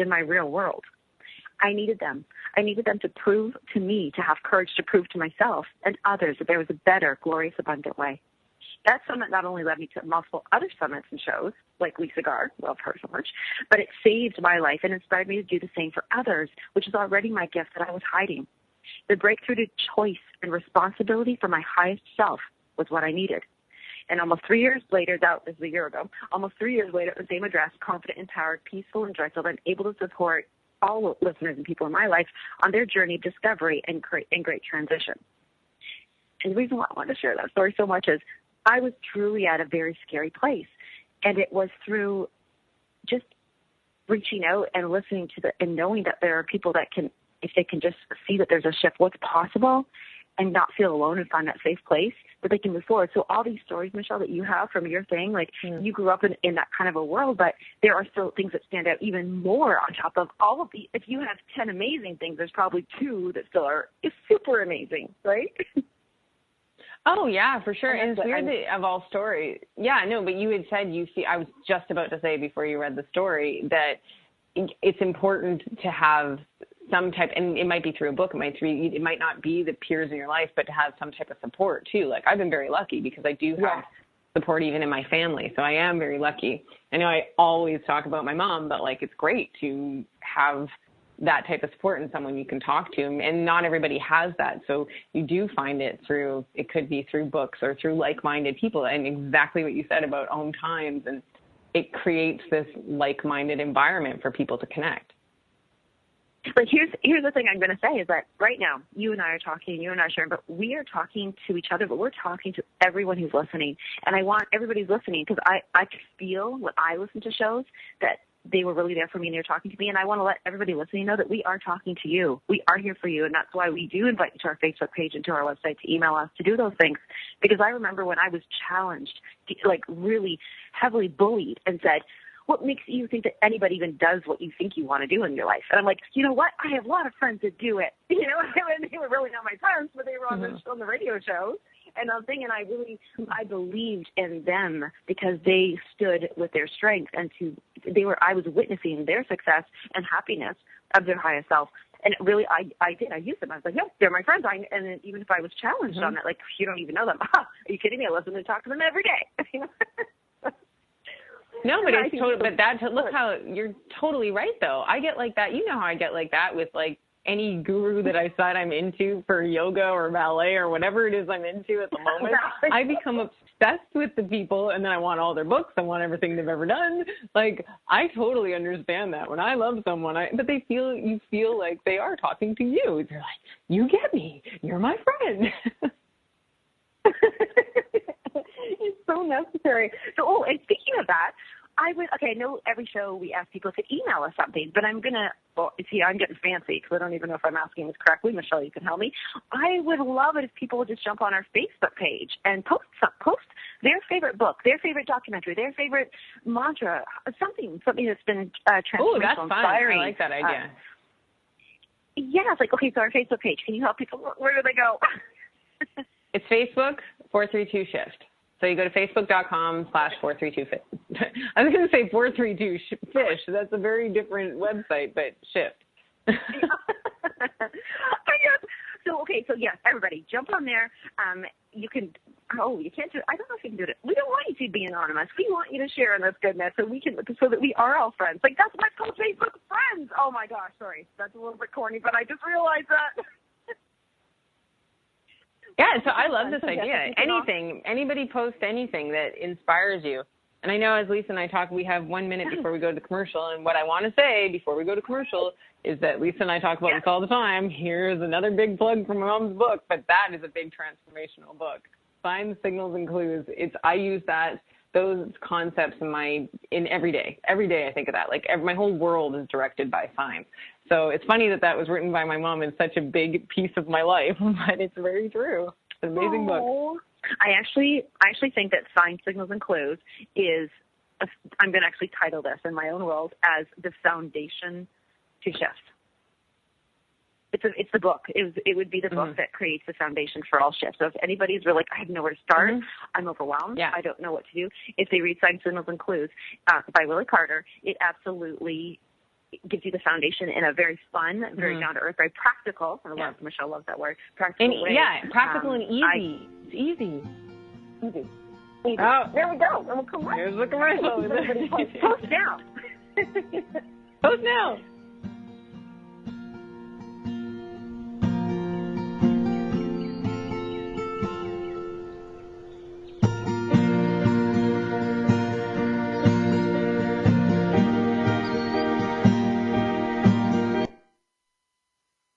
my real world. I needed them. I needed them to prove to me, to have courage to prove to myself and others that there was a better, glorious, abundant way. That summit not only led me to multiple other summits and shows, like Lisa Gard, love her so much, but it saved my life and inspired me to do the same for others, which is already my gift that I was hiding. The breakthrough to choice and responsibility for my highest self was what I needed. And almost 3 years later, that was a year ago, almost 3 years later, at the same address, confident, empowered, peaceful, and joyful, and able to support all listeners and people in my life on their journey of discovery and great transition. And the reason why I want to share that story so much is I was truly at a very scary place. And it was through just reaching out and listening to and knowing that there are people that can, if they can just see that there's a shift, what's possible, and not feel alone and find that safe place, that they can move forward. So all these stories, Michelle, that you have from your thing, you grew up in that kind of a world, but there are still things that stand out even more on top of all of the, if you have 10 amazing things, there's probably 2 that still are super amazing, right? Oh, yeah, for sure. And it's weird that of all stories. Yeah, no, but you had said I was just about to say before you read the story that it's important to have some type, and it might be through a book, it might not be the peers in your life, but to have some type of support too. Like I've been very lucky because I do have support even in my family. So I am very lucky. I know I always talk about my mom, but it's great to have that type of support and someone you can talk to, and not everybody has that. So you do find it could be through books or through like-minded people, and exactly what you said about OMTimes, and it creates this like-minded environment for people to connect. But here's the thing I'm going to say is that right now, you and I are talking, you and I are sharing, but we are talking to each other, but we're talking to everyone who's listening. And I want everybody who's listening, because I could feel when I listen to shows that they were really there for me and they're talking to me. And I want to let everybody listening know that we are talking to you. We are here for you. And that's why we do invite you to our Facebook page and to our website to email us to do those things. Because I remember when I was challenged, really heavily bullied and said, what makes you think that anybody even does what you think you want to do in your life? And I'm like, you know what? I have a lot of friends that do it. They were really not my friends, but they were on the radio shows. And I'm thinking I believed in them because they stood with their strength, and I was witnessing their success and happiness of their highest self. And really, I did. I used them. I was like, yeah, they're my friends. And then even if I was challenged on that, you don't even know them. Are you kidding me? I listen and talk to them every day. No, but it's totally. But look how you're totally right, though. I get like that. You know how I get like that with any guru that I decide I'm into for yoga or ballet or whatever it is I'm into at the moment. I become obsessed with the people, and then I want all their books. I want everything they've ever done. Like, I totally understand that. When I love someone, but you feel like they are talking to you. They're like, you get me. You're my friend. It's so necessary. So, and speaking of that, I know every show we ask people to email us something, but I'm getting fancy because I don't even know if I'm asking this correctly. Michelle, you can help me. I would love it if people would just jump on our Facebook page and post their favorite book, their favorite documentary, their favorite mantra, something that's been transformational. Oh, that's fun. Inspiring. I like that idea. Yeah, it's like, okay, so our Facebook page, can you help people? Where do they go? It's Facebook 432-SHIFT. So you go to facebook.com/432-FISH. I was going to say 432-FISH. That's a very different website, but shift. So yes, everybody, jump on there. You can't do it. I don't know if you can do it. We don't want you to be anonymous. We want you to share in this goodness so that we are all friends. Like, that's why it's called Facebook Friends. Oh my gosh, sorry. That's a little bit corny, but I just realized that. Yeah, so I love this idea. Anybody post anything that inspires you. And I know as Lisa and I talk, we have 1 minute before we go to the commercial. And what I want to say before we go to commercial is that Lisa and I talk about this all the time. Here's another big plug from my mom's book, but that is a big transformational book. Signs, Signals, and Clues. I use those concepts in every day. Every day I think of that. Like my whole world is directed by signs. So it's funny that was written by my mom. It's such a big piece of my life, but it's very true. It's an amazing book. I actually think that Signs, Signals, and Clues is, I'm going to actually title this in my own world as the foundation to shift. It's the book. It would be the book that creates the foundation for all shifts. So if anybody's really like, I have nowhere to start, I'm overwhelmed, I don't know what to do, if they read Signs, Signals, and Clues by Willie Carter, it absolutely gives you the foundation in a very fun, very down-to-earth, very practical. Michelle loves that word. Practical way. Yeah, practical and easy. It's easy. Easy. Oh, there we go. And we'll come right. Here's the commercial. Post now. Post now.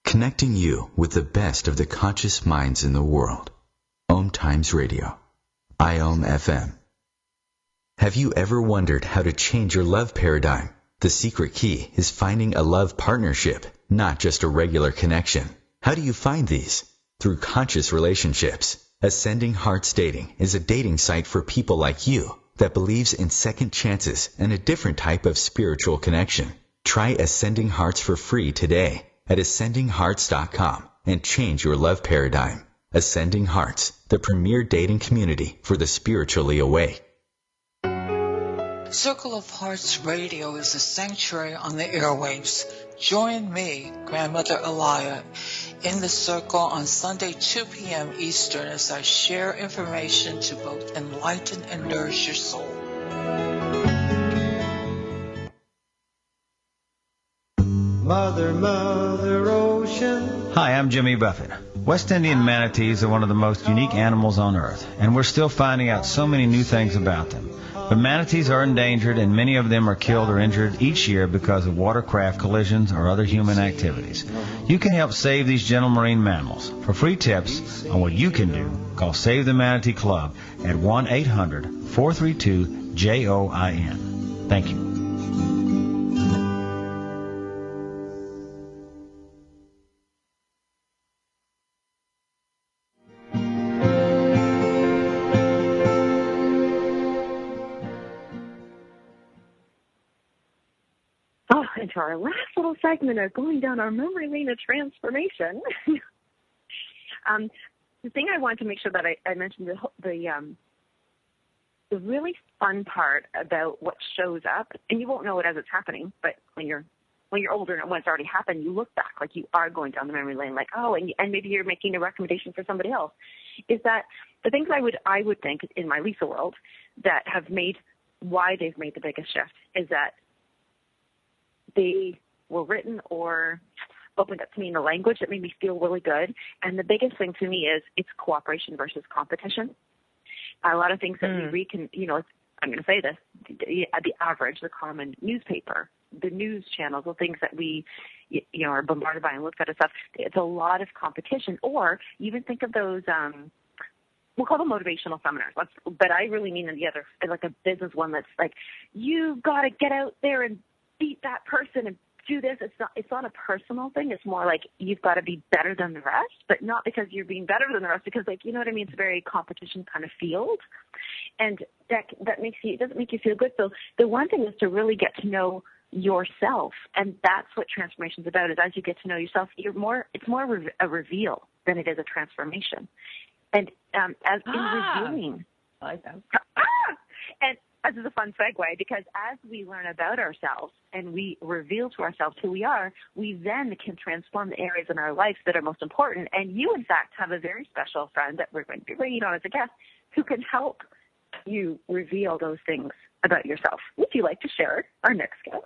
Connecting you with the best of the conscious minds in the world. OMTimes Radio. IOM FM. Have you ever wondered how to change your love paradigm? The secret key is finding a love partnership, not just a regular connection. How do you find these? Through conscious relationships. Ascending Hearts Dating is a dating site for people like you that believes in second chances and a different type of spiritual connection. Try Ascending Hearts for free today at ascendinghearts.com and change your love paradigm. Ascending Hearts, the premier dating community for the spiritually awake. Circle of Hearts Radio is a sanctuary on the airwaves. Join me, Grandmother Elia, in the circle on Sunday 2 p.m. Eastern as I share information to both enlighten and nourish your soul. Mother, Mother Ocean. Hi, I'm Jimmy Buffett. West Indian manatees are one of the most unique animals on Earth, and we're still finding out so many new things about them. But manatees are endangered, and many of them are killed or injured each year because of watercraft collisions or other human activities. You can help save these gentle marine mammals. For free tips on what you can do, call Save the Manatee Club at 1-800-432-JOIN. Thank you. Into our last little segment of going down our memory lane of transformation. The thing I wanted to make sure that I mentioned the really fun part about what shows up, and you won't know it as it's happening, but when you're older and when it's already happened, you look back like you are going down the memory lane, like, oh, and maybe you're making a recommendation for somebody else. Is that the things I would think in my Lisa world that have made why they've made the biggest shift is that they were written or opened up to me in a language that made me feel really good. And the biggest thing to me is it's cooperation versus competition. A lot of things that we read can, I'm going to say this, the average, the common newspaper, the news channels, the things that we, are bombarded by and looked at and stuff, it's a lot of competition. Or even think of those, we'll call them motivational seminars. But I really mean the other, like a business one that's like, you've got to get out there and beat that person and do this. It's not a personal thing. It's more like you've got to be better than the rest, but not because you're being better than the rest, because like, you know what I mean? It's a very competition kind of field. And that doesn't make you feel good. So the one thing is to really get to know yourself. And that's what transformation is about, is as you get to know yourself, it's more a reveal than it is a transformation. And as in revealing. I like that. And this is a fun segue, because as we learn about ourselves and we reveal to ourselves who we are, we then can transform the areas in our lives that are most important. And you, in fact, have a very special friend that we're going to be bringing on as a guest who can help you reveal those things about yourself. Would you like to share our next guest?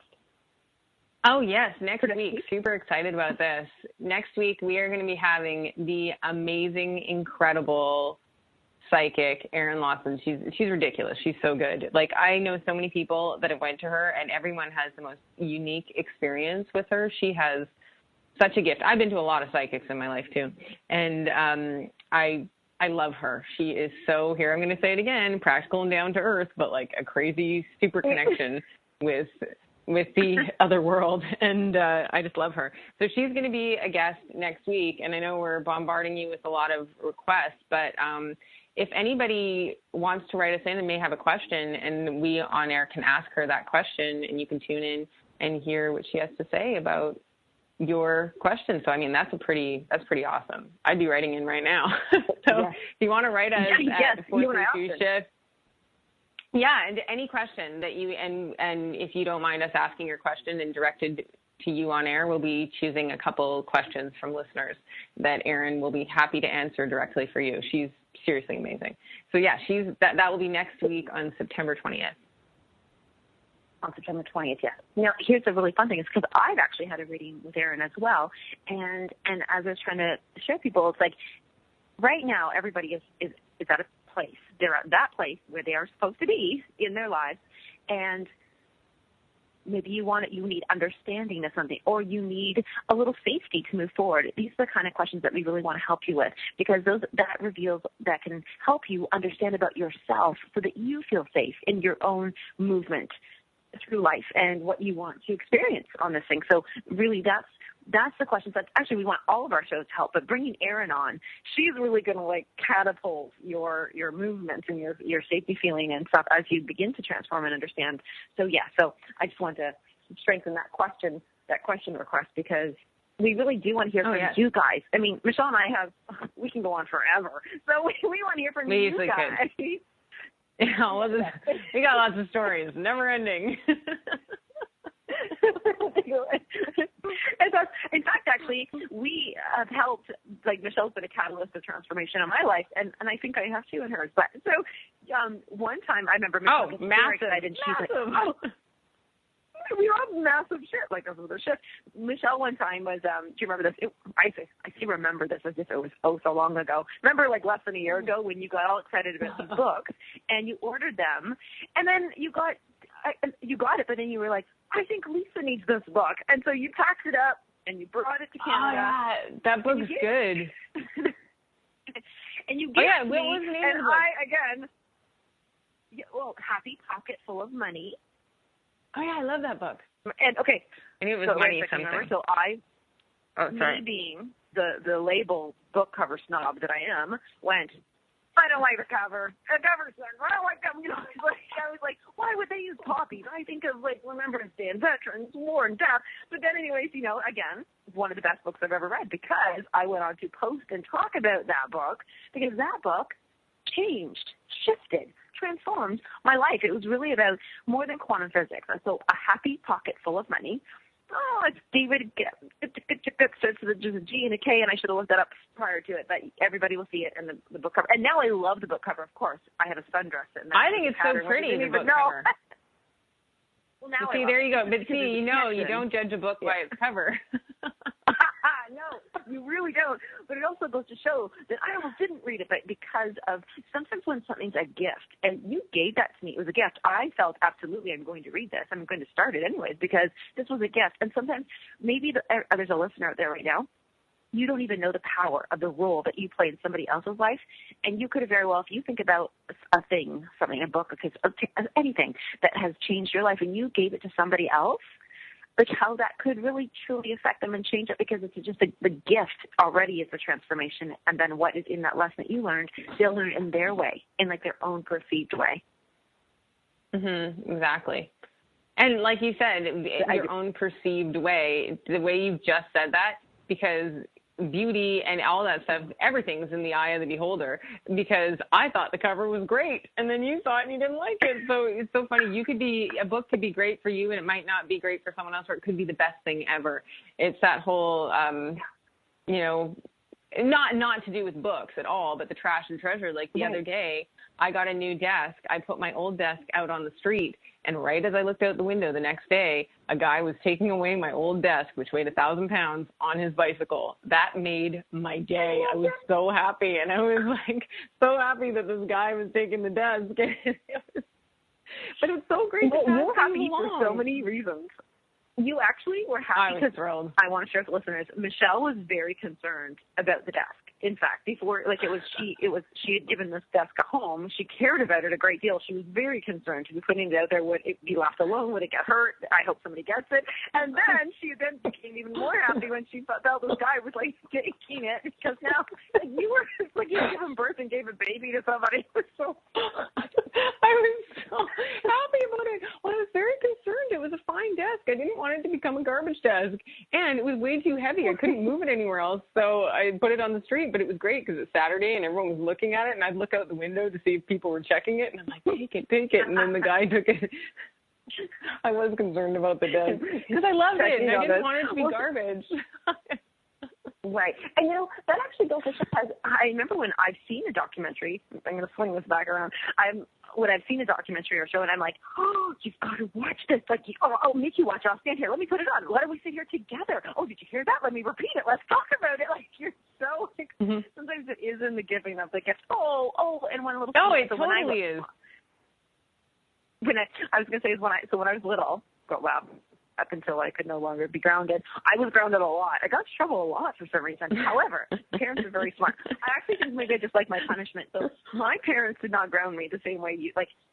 Oh, yes, next week. Super excited about this. Next week, we are going to be having the amazing, incredible psychic, Erin Lawson. She's ridiculous. She's so good. Like, I know so many people that have went to her, and everyone has the most unique experience with her. She has such a gift. I've been to a lot of psychics in my life, too, and I love her. She is so, here I'm going to say it again, practical and down to earth, but like a crazy, super connection with the other world, and I just love her. So she's going to be a guest next week, and I know we're bombarding you with a lot of requests, but if anybody wants to write us in and may have a question, and we on air can ask her that question, and you can tune in and hear what she has to say about your question. So, I mean, that's pretty awesome. I'd be writing in right now. So if you want to write us at 432-SHIFT. Yeah, and any question that you, and if you don't mind us asking your question and directed to you on air, we'll be choosing a couple questions from listeners that Erin will be happy to answer directly for you. She's seriously amazing. So yeah, that will be next week on September 20th. On September 20th, yes. Now, here's the really fun thing, is because I've actually had a reading with Erin as well, and as I was trying to show people, it's like right now everybody is at a place. They're at that place where they are supposed to be in their lives, and maybe you need understanding of something, or you need a little safety to move forward. These are the kind of questions that we really want to help you with, because that can help you understand about yourself so that you feel safe in your own movement through life and what you want to experience on this thing. So really that's the questions that actually we want all of our shows to help, but bringing Erin on, she's really going to like catapult your movements and your safety feeling and stuff as you begin to transform and understand. So yeah, so I just want to strengthen that question request, because we really do want to hear from you guys. I mean, Michelle and I we can go on forever. So we want to hear from you guys. Yeah, we got lots of stories, never ending. In fact, actually, we have helped, like Michelle's been a catalyst of transformation in my life, and I think I have too in hers. But so one time I remember Michelle was very excited. She's like, we love massive shit, like over the shift. Michelle one time was, do you remember this? I still remember this as if it was so long ago. Remember like less than a year ago when you got all excited about these books and you ordered them, and then you got it, but then you were like, I think Lisa needs this book. And so you packed it up and you brought it to Canada. Oh, yeah. That book's good. And you gave what was the name of the book? Happy Pocket Full of Money. Oh, yeah, I love that book. And, okay. I knew it was money something. So me being the label book cover snob that I am, went, I don't like the cover. The cover sucks. I don't like them. I was like, why would they use poppies? I think of like Remembrance Day and Veterans, War and Death. But then anyways, again, one of the best books I've ever read, because I went on to post and talk about that book, because that book changed, shifted, transformed my life. It was really about more than quantum physics. So A Happy Pocket Full of Money. Oh, it's David. Starts with just a G and a K, and I should have looked that up prior to it, but everybody will see it in the book cover. And now I love the book cover, of course. I have a sundress. I think it's so pretty, the book cover. Well, now see, there you go. But see, you don't judge a book by its cover. No, you really don't. But it also goes to show that I almost didn't read it, but because of sometimes when something's a gift, and you gave that to me, it was a gift, I felt absolutely I'm going to read this. I'm going to start it anyways because this was a gift. And sometimes maybe there's a listener out there right now, you don't even know the power of the role that you play in somebody else's life. And you could have very well, if you think about a thing, something, a book, anything that has changed your life and you gave it to somebody else, like how that could really truly affect them and change it because it's just the gift already is the transformation. And then what is in that lesson that you learned, they'll learn in their way, in like their own perceived way. Exactly. And like you said, your own perceived way, the way you just said that, because beauty and all that stuff, everything's in the eye of the beholder, because I thought the cover was great and then you saw it and you didn't like it. So it's so funny. A book could be great for you and it might not be great for someone else, or it could be the best thing ever. It's that whole, not to do with books at all, but the trash and treasure. Like the other day, I got a new desk. I put my old desk out on the street, and right as I looked out the window the next day, a guy was taking away my old desk, which weighed 1,000 pounds, on his bicycle. That made my day. I was so happy, and I was like so happy that this guy was taking the desk. But it's so great to pass You're happy along. for so many reasons. You actually were happy because I want to share with listeners. Michelle was very concerned about the desk. In fact, before, she had given this desk a home. She cared about it a great deal. She was very concerned to be putting it out there. Would it be left alone? Would it get hurt? I hope somebody gets it. And then she became even more happy when she felt this guy was taking it, because now you were you had given birth and gave a baby to somebody. It was so I was so happy about it. Well, I was very concerned. It was a fine desk. I didn't want it to become a garbage desk, and it was way too heavy. I couldn't move it anywhere else, so I put it on the street. But it was great because it's Saturday and everyone was looking at it, and I'd look out the window to see if people were checking it, and I'm like, take it. And then the guy took it. I was concerned about the desk because I loved it, and I didn't want it to be garbage. Right. And, that actually goes to show, I remember when I've seen a documentary, I'm going to swing this back around, when I've seen a documentary or show, and I'm like, oh, you've got to watch this. I'll make you watch it. I'll stand here. Let me put it on. Why don't we sit here together? Oh, did you hear that? Let me repeat it. Let's talk about it. You're so, sometimes it is in the giving of the gift. And one little thing. Oh, it totally is. I was going to say, when I was little, up until I could no longer be grounded, I was grounded a lot. I got in trouble a lot for some reason. However, parents are very smart. I actually think maybe I just like my punishment. So my parents did not ground me the same way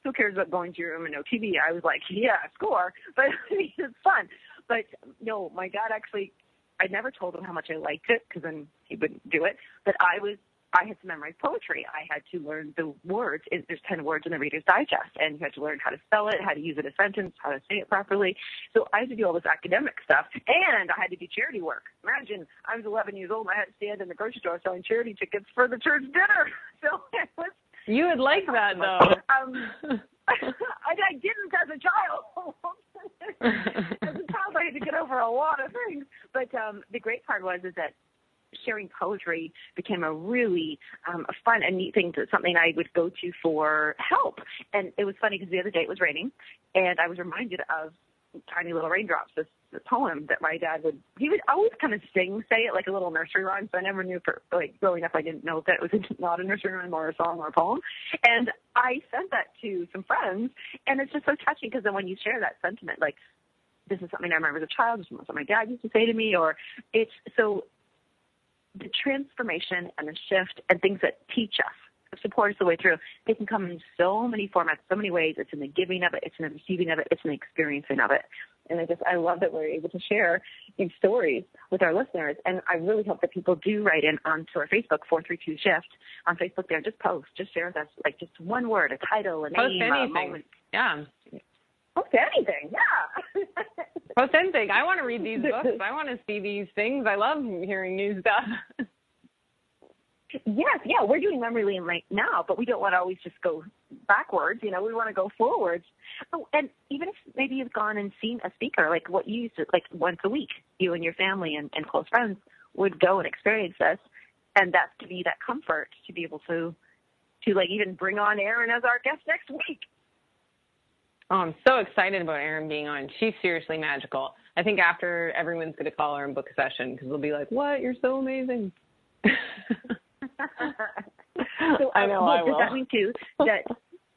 who cares about going to your room and no TV? I was like, yeah, score. But it's fun. But no, my dad actually, I never told him how much I liked it because then he wouldn't do it. But I had to memorize poetry. I had to learn the words. There's 10 words in the Reader's Digest, and you had to learn how to spell it, how to use it in a sentence, how to say it properly. So I had to do all this academic stuff, and I had to do charity work. Imagine, I was 11 years old, and I had to stand in the grocery store selling charity tickets for the church dinner. So it was... You would like that, though. I didn't as a child. As a child, I had to get over a lot of things. But the great part is that sharing poetry became a really fun and neat thing, something I would go to for help. And it was funny because the other day it was raining, and I was reminded of Tiny Little Raindrops, this poem that my dad he would always kind of say it like a little nursery rhyme. So I never knew, growing up, I didn't know if that was not a nursery rhyme or a song or a poem. And I sent that to some friends, and it's just so touching because then when you share that sentiment, this is something I remember as a child, this is something my dad used to say to me, or it's so... The transformation and the shift and things that teach us, support us the way through, they can come in so many formats, so many ways. It's in the giving of it, it's in the receiving of it, it's in the experiencing of it. And I love that we're able to share these stories with our listeners. And I really hope that people do write in onto our Facebook, 432 Shift, on Facebook there. Just post, just share with us, just one word, a title, a name, a moment. Yeah. Post anything, yeah. Post anything. I want to read these books. I want to see these things. I love hearing new stuff. Yes, yeah, we're doing memory lane right now, but we don't want to always just go backwards. We want to go forwards. Oh, and even if maybe you've gone and seen a speaker, like what you used to, once a week, you and your family and close friends would go and experience this, and that's to be that comfort to be able to even bring on Erin as our guest next week. Oh, I'm so excited about Erin being on. She's seriously magical. I think after everyone's going to call her and book a session because they'll be like, what? You're so amazing. So I know well, I will. Does that mean, too, that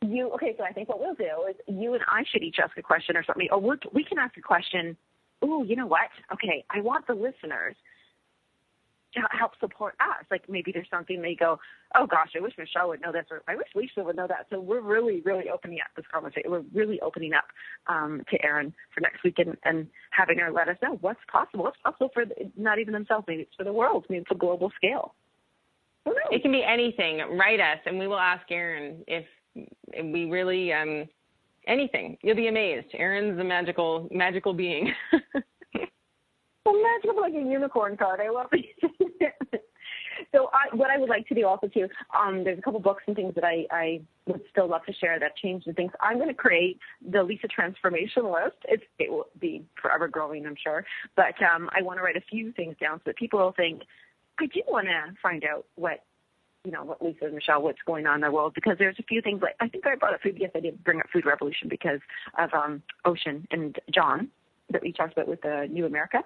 you, okay, so I think what we'll do is you and I should each ask a question or something, or we can ask a question. Ooh, you know what? Okay, I want the listeners to help support us. Like maybe there's something they go, oh gosh, I wish Michelle would know this, or I wish Lisa would know that. So we're really, really opening up this conversation. We're really opening up to Erin for next week and having her let us know what's possible. What's possible for not even themselves, maybe it's for the world. Maybe it's a global scale. It can be anything. Write us, and we will ask Erin if we really anything. You'll be amazed. Erin's a magical being. Well, magical like a unicorn card. I love it. So what I would like to do also too, there's a couple books and things that I would still love to share that changed the things. I'm going to create the Lisa Transformation List. It will be forever growing, I'm sure. But I want to write a few things down so that people will think, I do want to find out what Lisa and Michelle, what's going on in the world, because there's a few things like, I think I brought up food. Yes, I did bring up Food Revolution because of Ocean and John that we talked about with the New America.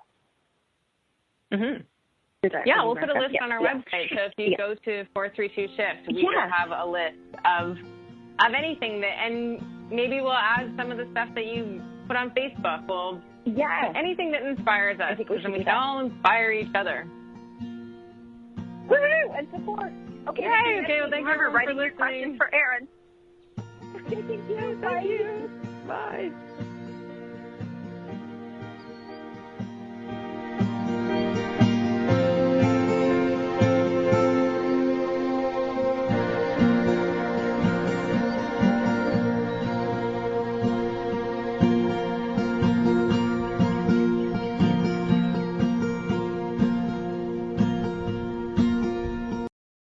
Mm-hmm. Yeah, we'll put a list on our website. So if you go to 432 Shift, we will have a list of anything and maybe we'll add some of the stuff that you put on Facebook. We'll anything that inspires us, because then we can all inspire each other. Woo! And support. Okay. Yay, okay. Well, thank you for writing listening. your questions for Erin. Okay, thank you. Thank you. Bye.